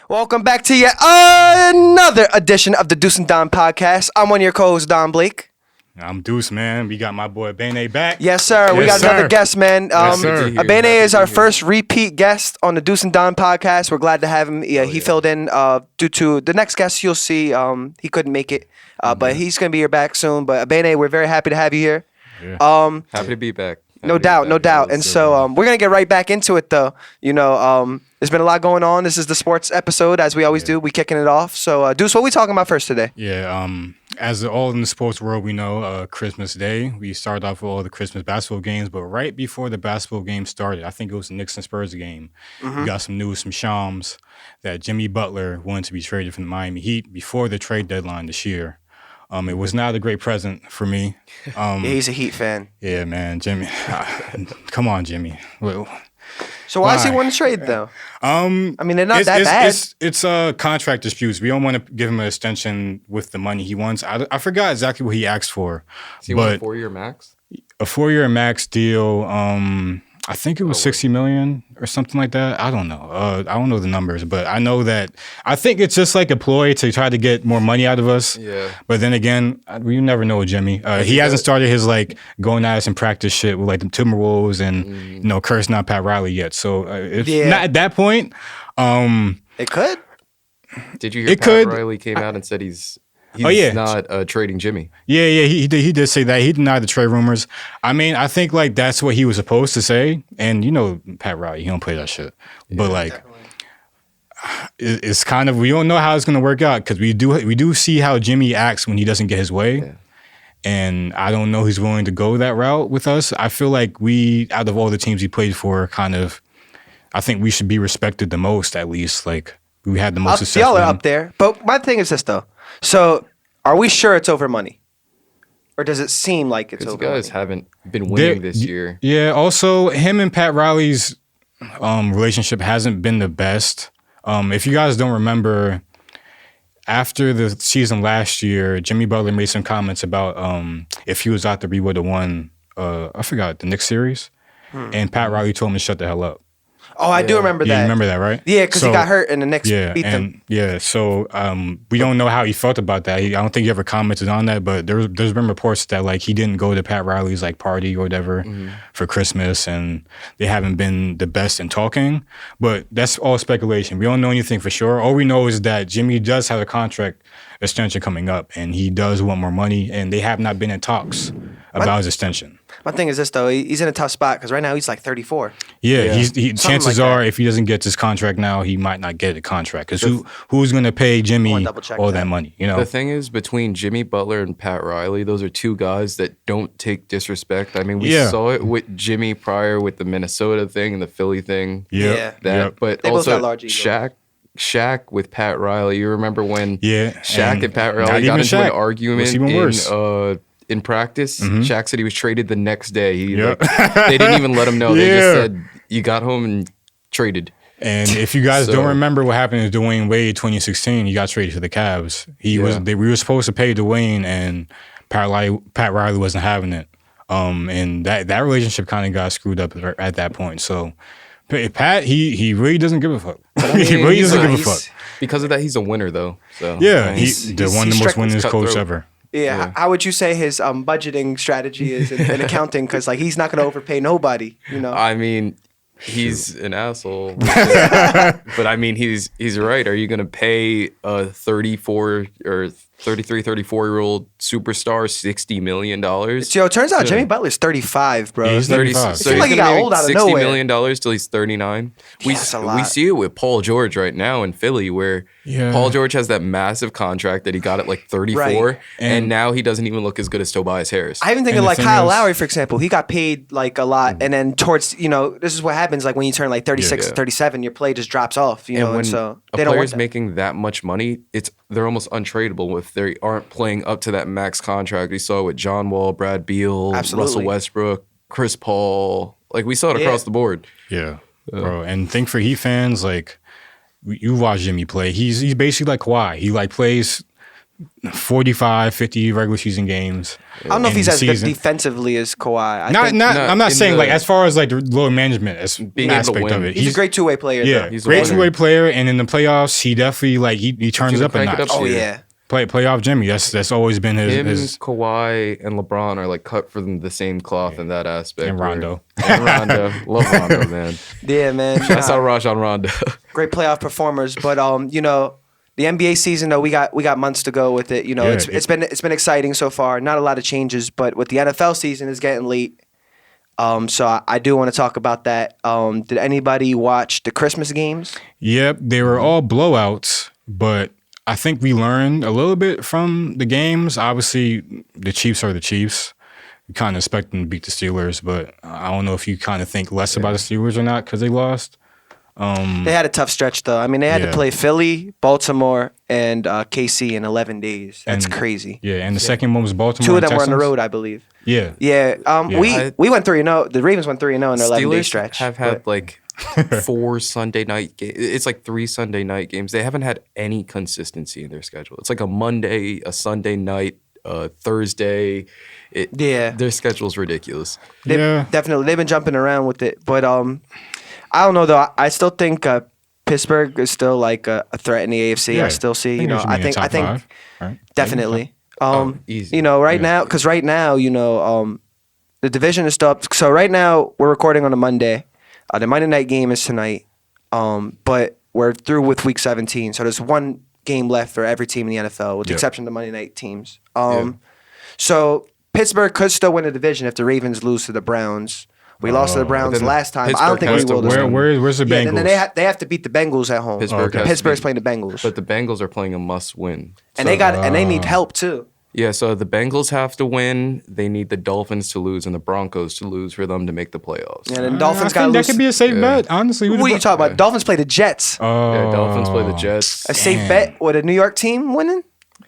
Welcome back to yet another edition of the Deuce and Don podcast. I'm one of your co-hosts, Don Blake. I'm Deuce, man. We got my boy Bene back. Yes, sir. We got another guest, man. Yes, sir. Bene is our first repeat guest on the Deuce and Don podcast. We're glad to have him. He filled in due to the next guest you'll see. He couldn't make it, but he's going to be here back soon. But Bene, we're very happy to have you here. Yeah. Happy to be back. No doubt. And so we're going to get right back into it, though. There's been a lot going on. This is the sports episode, as we always do. We kicking it off. So, Deuce, what are we talking about first today? Yeah, as all in the sports world, we know Christmas Day. We started off with all the Christmas basketball games, but right before the basketball game started, I think it was the Knicks and Spurs game, we got some news from Shams that Jimmy Butler wanted to be traded from the Miami Heat before the trade deadline this year. It was not a great present for me. Yeah, he's a Heat fan. Yeah, man, Jimmy. Come on, Jimmy. So why does he want to trade, though? I mean, they're not that bad. It's contract disputes. We don't want to give him an extension with the money he wants. I forgot exactly what he asked for. Does he want a 4-year max? A 4-year max deal. I think it was $60 million or something like that. I don't know. I don't know the numbers, but I know that I think it's just like a ploy to try to get more money out of us. Yeah. But then again, you never know with Jimmy. He hasn't started his going at us in practice shit with the Timberwolves and cursing out Pat Riley yet. So it's not at that point. It could. Did you hear Pat Riley came out and said he's not trading Jimmy? Yeah, he did say that. He denied the trade rumors. I mean, I think that's what he was supposed to say. And Pat Riley, he don't play that shit. Yeah, but it's kind of, we don't know how it's gonna work out because we do see how Jimmy acts when he doesn't get his way. Yeah. And I don't know he's willing to go that route with us. I feel like we, out of all the teams he played for, I think we should be respected the most, at least. We had the most success. Y'all are up there. But my thing is this, though. So, are we sure it's over money? Or does it seem like it's over money? You guys haven't been winning this year. Yeah, also, him and Pat Riley's relationship hasn't been the best. If you guys don't remember, after the season last year, Jimmy Butler made some comments about if he was out there, we would have won, I forgot, the Knicks series. And Pat Riley told him to shut the hell up. Oh, I do remember that. You remember that, right? Yeah, because he got hurt and the Knicks beat them. Yeah, so we don't know how he felt about that. I don't think he ever commented on that, but there's been reports that he didn't go to Pat Riley's party or whatever for Christmas, and they haven't been the best in talking. But that's all speculation. We don't know anything for sure. All we know is that Jimmy does have a contract extension coming up, and he does want more money, and they have not been in talks about his extension. My thing is this, though. He's in a tough spot because right now he's 34. Yeah. Chances are if he doesn't get his contract now, he might not get a contract because who's going to pay Jimmy all that money? The thing is, between Jimmy Butler and Pat Riley, those are two guys that don't take disrespect. I mean, we saw it with Jimmy prior with the Minnesota thing and the Philly thing. But they also Shaq with Pat Riley. You remember when Shaq and Pat Riley got into an argument in practice? Shaq said he was traded the next day. They didn't even let him know. They just said, you got home and traded. And if you guys don't remember what happened to Dwayne Wade 2016, he got traded to the Cavs. We were supposed to pay Dwayne, and Pat Riley wasn't having it. And that relationship kind of got screwed up at that point. So Pat, he really doesn't give a fuck. He really doesn't give a fuck. Because of that, he's a winner, though. So he's one of the most winningest coach ever. Yeah. How would you say his budgeting strategy is in accounting? Because he's not going to overpay nobody. I mean, he's an asshole. But I mean, he's right. Are you going to pay a 34 or 33, 34-year-old superstar $60 million? It turns out Jimmy Butler's 35, bro. He's 35. It seems like he got old out of nowhere. $60 million till he's 39. We see it with Paul George right now in Philly, where Paul George has that massive contract that he got at 34, right. and now he doesn't even look as good as Tobias Harris. I even think of Kyle Lowry, for example. He got paid a lot, and then towards this is what happens when you turn 36 or 37, your play just drops off. And so a player's making that much money, they're almost untradeable if they aren't playing up to that max contract. We saw it with John Wall, Brad Beal, Russell Westbrook, Chris Paul. We saw it across the board. Yeah, bro. And think for Heat fans, you watch Jimmy play. He's basically like Kawhi. He plays 45, 50 regular season games. I don't know if he's as good defensively as Kawhi. I'm not saying like as far as like the lower management as being aspect of it. He's a great two-way player. Yeah, he's great two-way player, and in the playoffs, he definitely like he turns up a notch. Oh yeah. Playoff Jimmy. That's always been his. Kawhi and LeBron are like cut from the same cloth in that aspect. And Rondo. Love Rondo, man. Yeah, man. That's how Rajon Rondo. Great playoff performers, but the NBA season though we got months to go with it. It's been exciting so far. Not a lot of changes, but with the NFL season is getting late. So I do want to talk about that. Did anybody watch the Christmas games? Yep, they were all blowouts, but I think we learned a little bit from the games. Obviously, the Chiefs are the Chiefs. You kind of expect them to beat the Steelers, but I don't know if you kind of think less about the Steelers or not because they lost. They had a tough stretch, though. I mean, they had to play Philly, Baltimore, and KC in 11 days. That's crazy. Yeah, and the second one was Baltimore. Two of them were on the road, I believe. Yeah. Yeah. We went 3-0. The Ravens went 3-0 in their 11-day stretch. Steelers have had like 4 Sunday night games. It's like 3 Sunday night games. They haven't had any consistency in their schedule. It's like a Monday, a Sunday night, Thursday. Their schedule's ridiculous. Definitely. They've been jumping around with it. But I don't know, though. I still think Pittsburgh is still like a threat in the AFC. Yeah. I still see, I think right? Definitely. Easy. Right now, the division is still up. So right now, we're recording on a Monday. The Monday night game is tonight, but we're through with Week 17. So there's one game left for every team in the NFL, with the exception of the Monday night teams. So Pittsburgh could still win the division if the Ravens lose to the Browns. We lost to the Browns last time. I don't think we will. Where's the Bengals? And then they have to beat the Bengals at home. Pittsburgh's playing the Bengals. But the Bengals are playing a must-win. And they need help too. Yeah, so the Bengals have to win. They need the Dolphins to lose and the Broncos to lose for them to make the playoffs. Yeah, and Dolphins got to lose. That could be a safe bet, honestly. What are you talking about? Dolphins play the Jets. Yeah, Dolphins play the Jets. A safe bet with a New York team winning?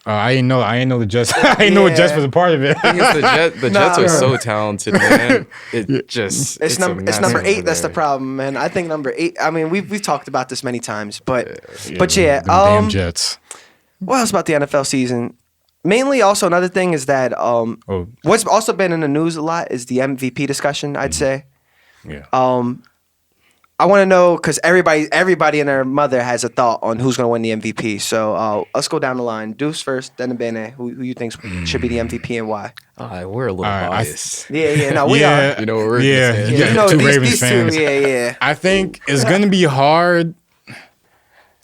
I didn't know the Jets. I didn't know the Jets was a part of it. The Jets are so talented, man. It's number 8 that's the problem, man. I think number 8. I mean, we've talked about this many times, but damn Jets. What else about the NFL season? Mainly, also another thing is that what's also been in the news a lot is the MVP discussion. I'd say. Yeah. I want to know because everybody and their mother has a thought on who's going to win the MVP. So let's go down the line. Deuce first, then Bene. Who you think should be the MVP and why? We're a little biased. We are. You know what we're two Ravens fans. Yeah. I think it's going to be hard.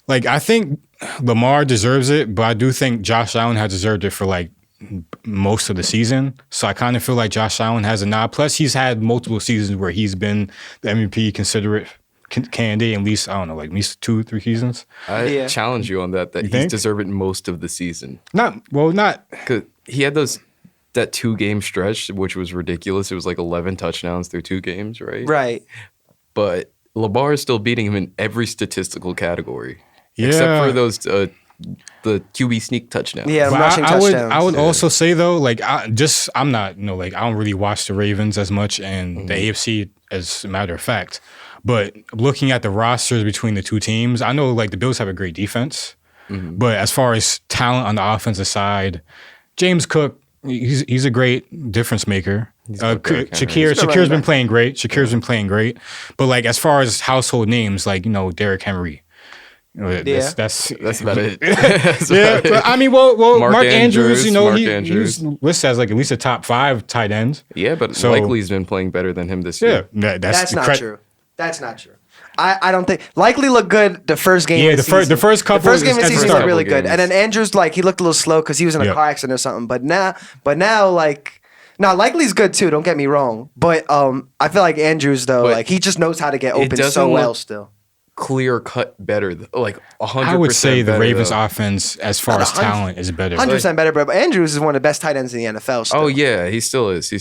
Like, I think Lamar deserves it, but I do think Josh Allen has deserved it for like most of the season. So I kind of feel like Josh Allen has a nod. Plus, he's had multiple seasons where he's been the MVP considerate candidate, at least, I don't know, like at least 2-3 seasons. I challenge you on that he's deserved it most of the season. Not because he had that 2-game stretch, which was ridiculous. It was like 11 touchdowns through 2 games, right? Right. But Lamar is still beating him in every statistical category. Yeah. Except for those the QB sneak touchdowns. Yeah, rushing touchdowns. I would also say though, like I'm not, like I don't really watch the Ravens as much and the AFC as a matter of fact. But looking at the rosters between the two teams, I know like the Bills have a great defense, but as far as talent on the offensive side, James Cook, he's a great difference maker. Shakir's been playing great. Been playing great, but like as far as household names, like Derrick Henry. That's about it. But I mean, well, Mark Andrews, Andrews. he's listed as like at least a top 5 tight end. Yeah, but Likely's been playing better than him this year. Yeah, that's not true. That's not true. I don't think Likely looked good the first game. Yeah, the first couple. The first game of the season looked really good, and then Andrews he looked a little slow because he was in a car accident or something. But now Likely's good too. Don't get me wrong, but I feel like Andrews though, he just knows how to get open so well still. Clear cut better, like 100%. I would say the Ravens offense, as far as talent, is better. 100% better, but Andrews is one of the best tight ends in the NFL. Still. Oh yeah, he still is.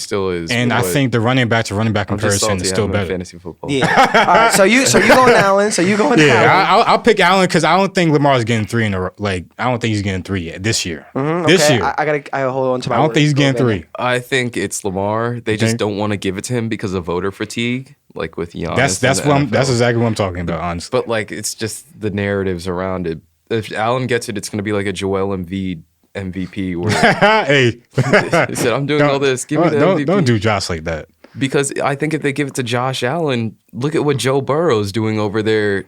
And I think the running back to running back comparison is still better. Fantasy football. Yeah. All right. So you going Allen? Allen? I'll pick Allen because I don't think Lamar's getting 3 in a row. Like I don't think he's getting 3 yet this year. This year, I hold on to my. I don't think he's getting 3. I think it's Lamar. They just don't want to give it to him because of voter fatigue. Like with Giannis. That's exactly what I'm talking about, honestly. But it's just the narratives around it. If Allen gets it, it's going to be like a Joel Embiid MVP. Where Hey, he said, "I'm doing all this. Give me the MVP." Don't do Josh like that. Because I think if they give it to Josh Allen, look at what Joe Burrow's doing over there.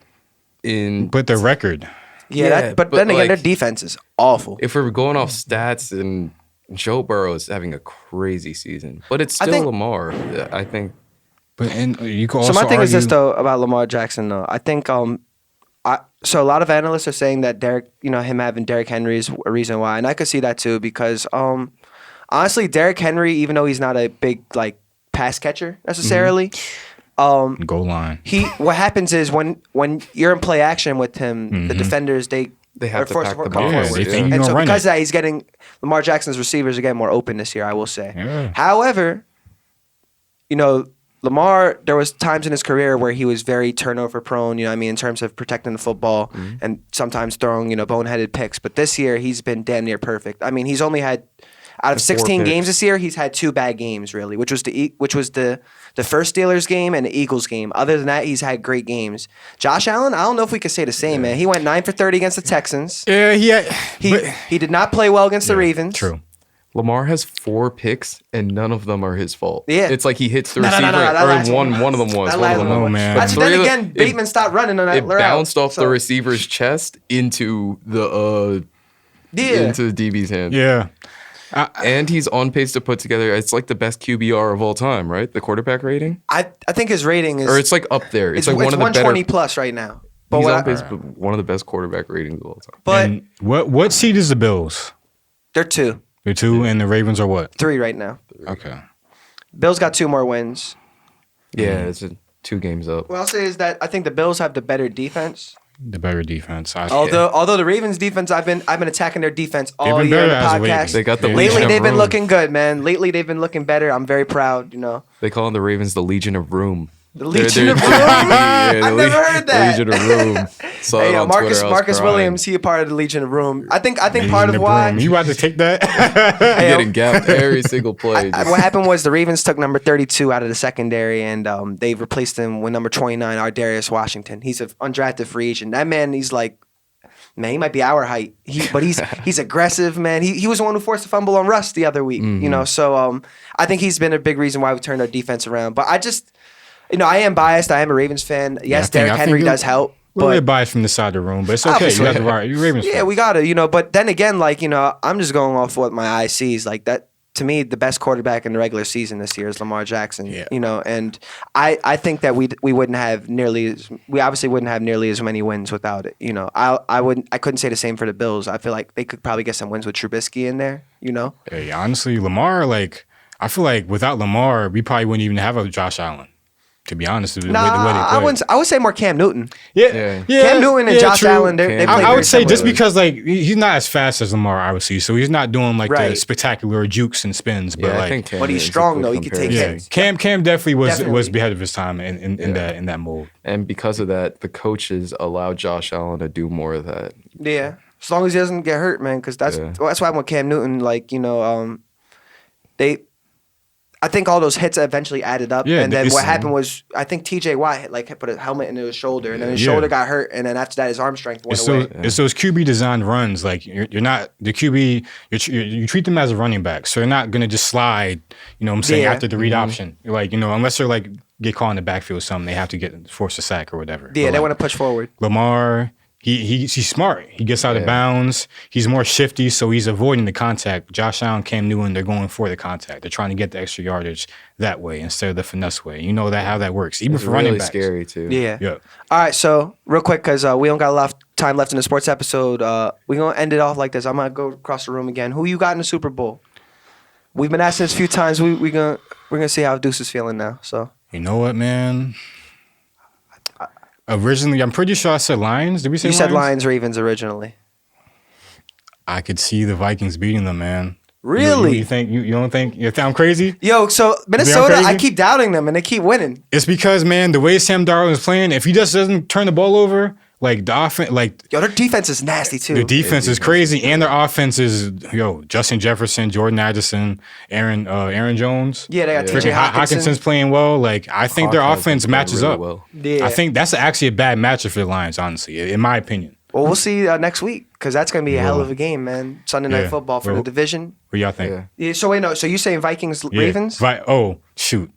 But the record. Yeah, but then again, their defense is awful. If we're going off stats, and Joe Burrow is having a crazy season, but it's still Lamar. I think. But you can also so my thing argue, is this though about Lamar Jackson though. I think so a lot of analysts are saying that him having Derrick Henry is a reason why, and I could see that too because honestly, Derrick Henry, even though he's not a big like pass catcher necessarily. Goal line. What happens is when you're in play action with him, the defenders they have to pack the ball. And so because of that, he's getting Lamar Jackson's receivers are getting more open this year. I will say. Yeah. However, Lamar, there was times in his career where he was very turnover prone. In terms of protecting the football and sometimes throwing boneheaded picks. But this year he's been damn near perfect. I mean, he's only had. Out of 16 games this year, he's had 2 bad games really, which was the first Steelers game and the Eagles game. Other than that, he's had great games. Josh Allen, I don't know if we could say the same, man. He went 9 for 30 against the Texans. Yeah, he did not play well against the Ravens. True. Lamar has 4 picks and none of them are his fault. Yeah, it's like he hits the receiver, or one of them was. Oh man! Then again, Bateman stopped running on that. It bounced off the receiver's chest into the DB's hand. Yeah. And he's on pace to put together, it's like the best QBR of all time, right? The quarterback rating? I think his rating is... Or it's like up there. It's like one of the better... 120 plus right now. But he's on pace for one of the best quarterback ratings of all time. But and what seed is the Bills? They're 2. They're 2, and the Ravens are what? 3 right now. Okay. Bills got 2 more wins. Yeah, it's 2 games up. What I'll say is that I think the Bills have the better defense. The better defense. Although the Ravens defense, I've been attacking their defense all year in the podcast. They got the lately they've been looking good, man. Lately they've been looking better. I'm very proud. They call them the Ravens the Legion of Room. The Legion of Room. I've never heard that. Legion of Room. So hey, Marcus Williams, he a part of the Legion of Room. I think part of why you about to take that. Getting gapped every single play. What happened was the Ravens took number 32 out of the secondary, and they replaced him with number 29, Ardarius Washington. He's an undrafted free agent. That man, he's like, man, he might be our height. But he's aggressive, man. He was the one who forced a fumble on Russ the other week. So I think he's been a big reason why we turned our defense around. But I just. I am biased. I am a Ravens fan. Yes, Derrick Henry does help. We're biased from the side of the room, but it's okay. You guys are right. You're Ravens fan. Yeah, we got to, But then again, I'm just going off what my eye sees. Like that, to me, the best quarterback in the regular season this year is Lamar Jackson. Yeah. And I think that we obviously wouldn't have nearly as many wins without it. I couldn't say the same for the Bills. I feel like they could probably get some wins with Trubisky in there. Hey, honestly, Lamar, I feel like without Lamar, we probably wouldn't even have a Josh Allen. To be honest, the way they play. I would say more Cam Newton. Yeah. Cam Newton and Josh Allen. I would say just because he's not as fast as Lamar, obviously, so he's not doing the spectacular jukes and spins. But but he's strong though. He could take hits. Cam definitely was ahead of his time in that mold. And because of that, the coaches allow Josh Allen to do more of that. Yeah, as long as he doesn't get hurt, man. Because that's why I want Cam Newton. I think all those hits eventually added up, and then what happened was I think T.J. Watt put a helmet into his shoulder, and then his shoulder got hurt, and then after that his arm strength went away. It's those QB designed runs. You're not the QB. You treat them as a running back, so they're not gonna just slide. After the read option, unless they're get caught in the backfield or something, they have to force a sack or whatever. Yeah, they want to push forward. Lamar. He's smart. He gets out of bounds. He's more shifty, so he's avoiding the contact. Josh Allen, Cam Newton, they're going for the contact. They're trying to get the extra yardage that way instead of the finesse way. You know how that works, even for running backs. It's really scary too. Yeah. All right, so real quick, because we don't got a lot of time left in the sports episode, we're going to end it off like this. I'm going to go across the room again. Who you got in the Super Bowl? We've been asked this a few times. We're gonna see how Deuce is feeling now. So you know what, man? Originally, I'm pretty sure I said Lions. Did we say Lions? You said Lions, Ravens originally. I could see the Vikings beating them, man. Really? You think you don't think I'm crazy? Yo, so Minnesota, I keep doubting them and they keep winning. It's because, man, the way Sam Darnold is playing, if he just doesn't turn the ball over, the offense, their defense is nasty too. Their defense is crazy, and their offense is Justin Jefferson, Jordan Addison, Aaron Jones. Yeah, they got T.J. Hawkinson's playing well. I think their offense matches up. Well. Yeah. I think that's actually a bad matchup for the Lions, honestly, in my opinion. Well, we'll see next week. because that's gonna be a hell of a game, man. Sunday Night Football for the division. What y'all think? Yeah. So wait, no. So you saying Vikings, Ravens? Oh shoot,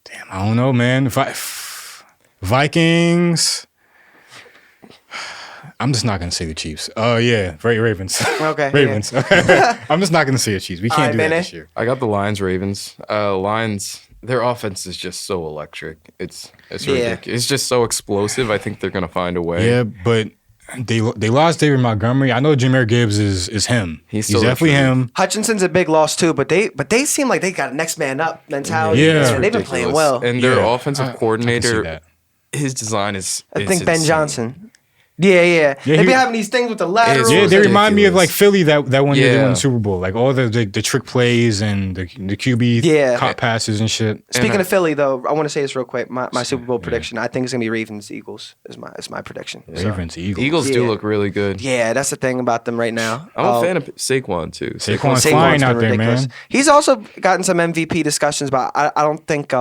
damn, I don't know, man. Vikings. I'm just not gonna say the Chiefs. Oh yeah, Ravens. Okay, Ravens. Okay. I'm just not gonna say the Chiefs. We can't do that this year. I got the Lions, Ravens. Lions. Their offense is just so electric. It's ridiculous. It's just so explosive. I think they're gonna find a way. Yeah, but they lost David Montgomery. I know Jahmyr Gibbs is him. He's definitely him. Hutchinson's a big loss too, but they seem like they got next man up mentality. Yeah, they've been playing well. And their offensive coordinator, his design is. I think Ben Johnson. Yeah. They be having these things with the laterals. Yeah, they remind me of like Philly that one year they won the Super Bowl. Like all the trick plays and the QB caught passes and shit. Speaking of Philly, though, I want to say this real quick. My Super Bowl prediction, I think it's gonna be Ravens Eagles. Is my prediction. Ravens Eagles. Eagles do look really good. Yeah, that's the thing about them right now. I'm a fan of Saquon too. Saquon's flying out there, man. He's also gotten some MVP discussions, but I don't think.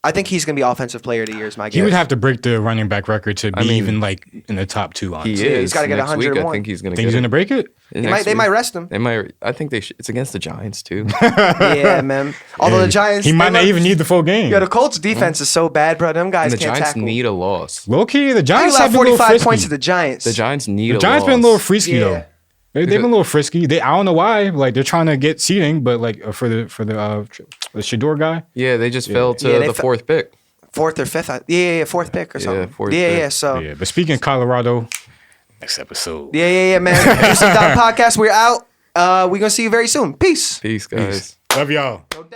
I think he's going to be Offensive Player of the Year, is my guess. He would have to break the running back record to be even like in the top 2, honestly. He is. He's got to get 101. I think he's going to Think he's going to break it? They might rest him. They might. I think they should. It's against the Giants, too. Yeah, man. Although the Giants... He might not even need the full game. Yeah, the Colts' defense is so bad, bro. Them guys can't tackle. The Giants need a loss. Low-key, the Giants have been 45 points to the Giants. The Giants need a loss. The Giants been a little frisky, though. They've been a little frisky. I don't know why. Like they're trying to get seeding, but like for the Shador guy. Yeah, they just fell to the 4th pick. 4th or 5th. Yeah, 4th pick or something. So. Yeah, but speaking of Colorado, next episode. Yeah, man. This is Dot Podcast. We're out. We're going to see you very soon. Peace. Peace, guys. Love y'all. No doubt.